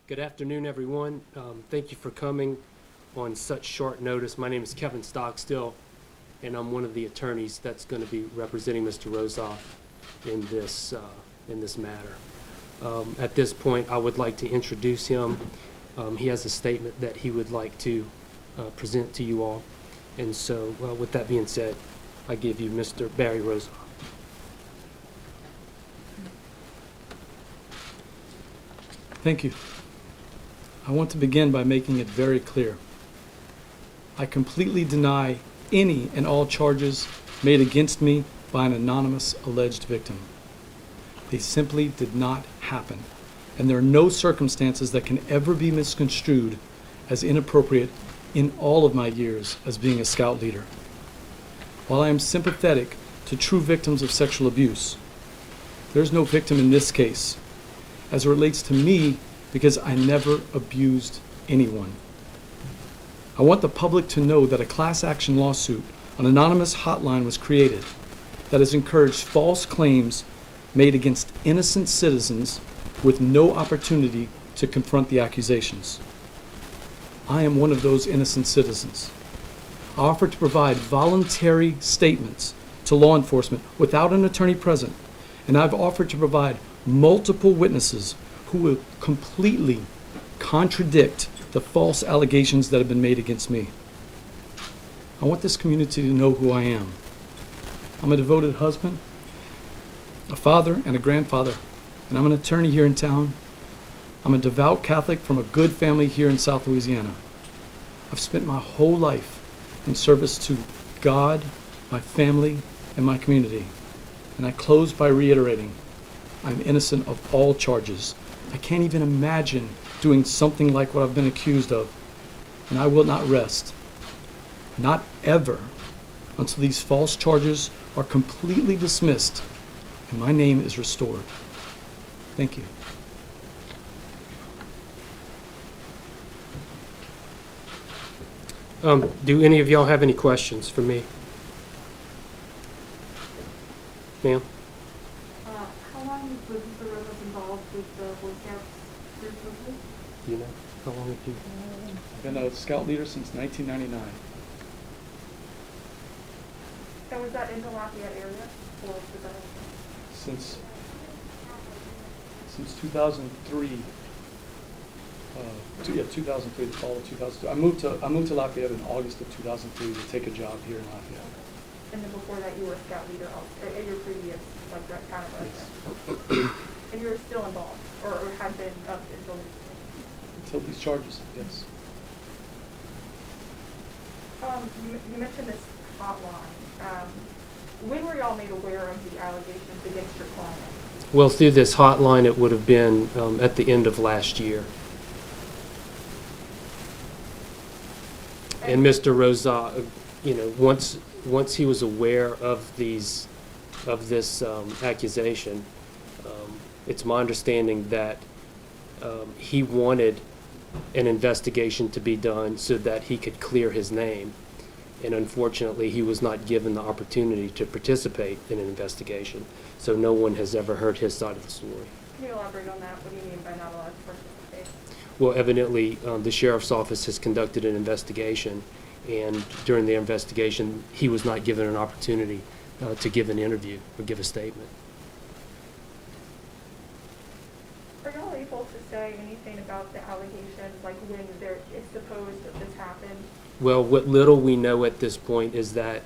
Good afternoon, everyone. Thank you for coming on such short notice. My name is Kevin Stockstill, and I'm one of the attorneys that's going to be representing Mr. Rozoff in this matter. At this point, I would like to introduce him. He has a statement that he would like to present to you all. And so, with that being said, I give you Mr. Barry Rozoff. Thank you. I want to begin by making it very clear. I completely deny any and all charges made against me by an anonymous alleged victim. They simply did not happen, and there are no circumstances that can ever be misconstrued as inappropriate in all of my years as being a scout leader. While I am sympathetic to true victims of sexual abuse, there's no victim in this case as it relates to me because I never abused anyone. I want the public to know that a class action lawsuit, an anonymous hotline was created that has encouraged false claims made against innocent citizens with no opportunity to confront the accusations. I am one of those innocent citizens. I offer to provide voluntary statements to law enforcement without an attorney present, and I've offered to provide multiple witnesses who will completely contradict the false allegations that have been made against me. I want this community to know who I am. I'm a devoted husband, a father, and a grandfather, and I'm an attorney here in town. I'm a devout Catholic from a good family here in South Louisiana. I've spent my whole life in service to God, my family, and my community. And I close by reiterating, I'm innocent of all charges. I can't even imagine doing something like what I've been accused of. And I will not rest, not ever, until these false charges are completely dismissed and my name is restored. Thank you. Do any of y'all have any questions for me? Ma'am? How long was Mr. Rozoff involved with the Boy Scouts group movement? Do you know? How long have you? I've been a scout leader since 1999. And was that in the Lafayette area, or was that? Since 2003. 2003, the fall of 2002. I moved to Lafayette in August of 2003 to take a job here in Lafayette. And then before that, you were a scout leader at your previous, like, town of residence. And you were still involved, or had been up Until these charges, yes. You mentioned this hotline. When were y'all made aware of the allegations against your client? Well, through this hotline, it would have been at the end of last year. And Mr. Rozoff, once he was aware of this accusation, it's my understanding that he wanted an investigation to be done so that he could clear his name. And unfortunately, he was not given the opportunity to participate in an investigation. So no one has ever heard his side of the story. Can you elaborate on that? What do you mean by not allowed to participate? Well, evidently, the sheriff's office has conducted an investigation, and during the investigation, he was not given an opportunity to give an interview or give a statement. Are y'all able to say anything about the allegations, like when it's supposed that this happened? Well, what little we know at this point is that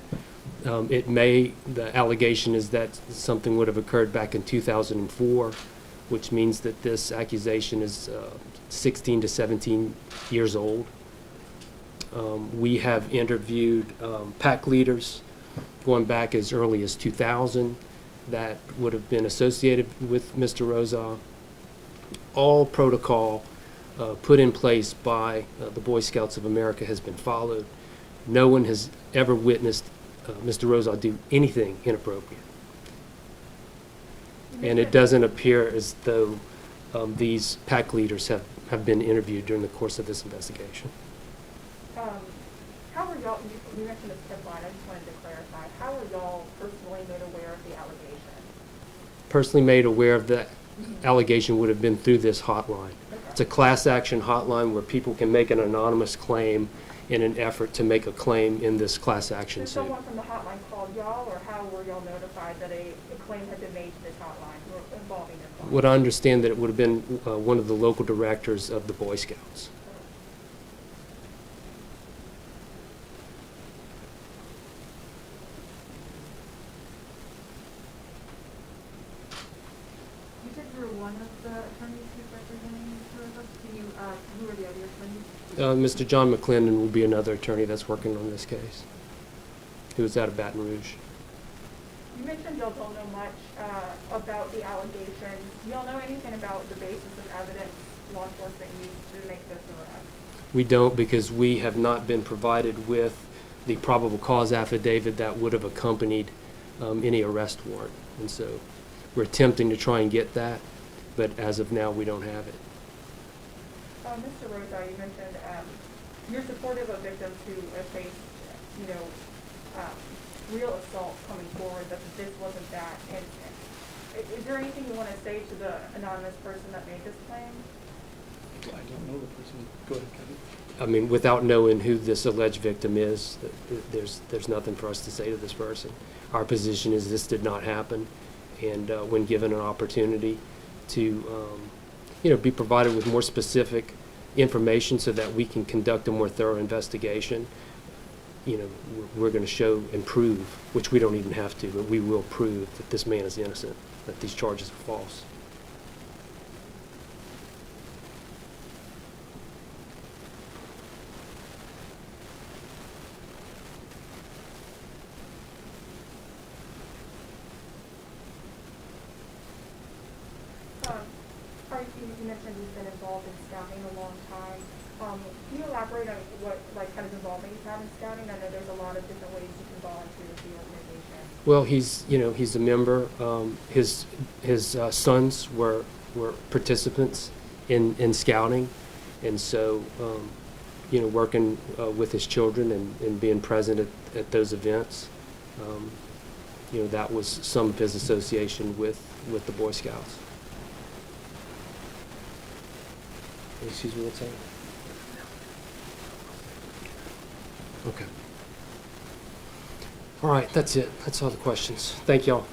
the allegation is that something would have occurred back in 2004, which means that this accusation is 16 to 17 years old. We have interviewed pack leaders going back as early as 2000 that would have been associated with Mr. Rozoff. All protocol put in place by the Boy Scouts of America has been followed. No one has ever witnessed Mr. Rozoff do anything inappropriate. And it doesn't appear as though these pack leaders have been interviewed during the course of this investigation. How were y'all, you mentioned this tip line, I just wanted to clarify, how were y'all personally made aware of the allegation? Personally made aware of the allegation would have been through this hotline. It's a class action hotline where people can make an anonymous claim in an effort to make a claim in this class action Did suit. someone from the hotline call y'all, or how were y'all notified that a claim had been made to this hotline involving your client? Would I understand that it would have been one of the local directors of the Boy Scouts? You said you were one of the attorneys who's representing Mr. Rivas. Can you, who are the other attorneys? Mr. John McClendon will be another attorney that's working on this case, who is out of Baton Rouge. You mentioned y'all don't know much about the allegations. Do y'all know anything about the basis of evidence law enforcement used to make this arrest? We don't, because we have not been provided with the probable cause affidavit that would have accompanied any arrest warrant. And so we're attempting to try and get that, but as of now, we don't have it. Mr. Rosa, you mentioned you're supportive of victims who have faced, real assault coming forward, that this wasn't that. And is there anything you want to say to the anonymous person that made this claim? I don't know the person. Go ahead, Kevin. I mean, without knowing who this alleged victim is, there's nothing for us to say to this person. Our position is this did not happen, and when given an opportunity to, be provided with more specific information so that we can conduct a more thorough investigation, we're going to show and prove, which we don't even have to, but we will prove that this man is innocent, that these charges are false. You mentioned you've been involved in scouting a long time. Can you elaborate on what kind of involvement you've had in scouting? I know there's a lot of different ways you can volunteer with the organization. Well, he's a member. His sons were participants in scouting, and so working with his children and being present at those events, that was some of his association with the Boy Scouts. Excuse me, what's that? Okay. All right, that's it. That's all the questions. Thank y'all.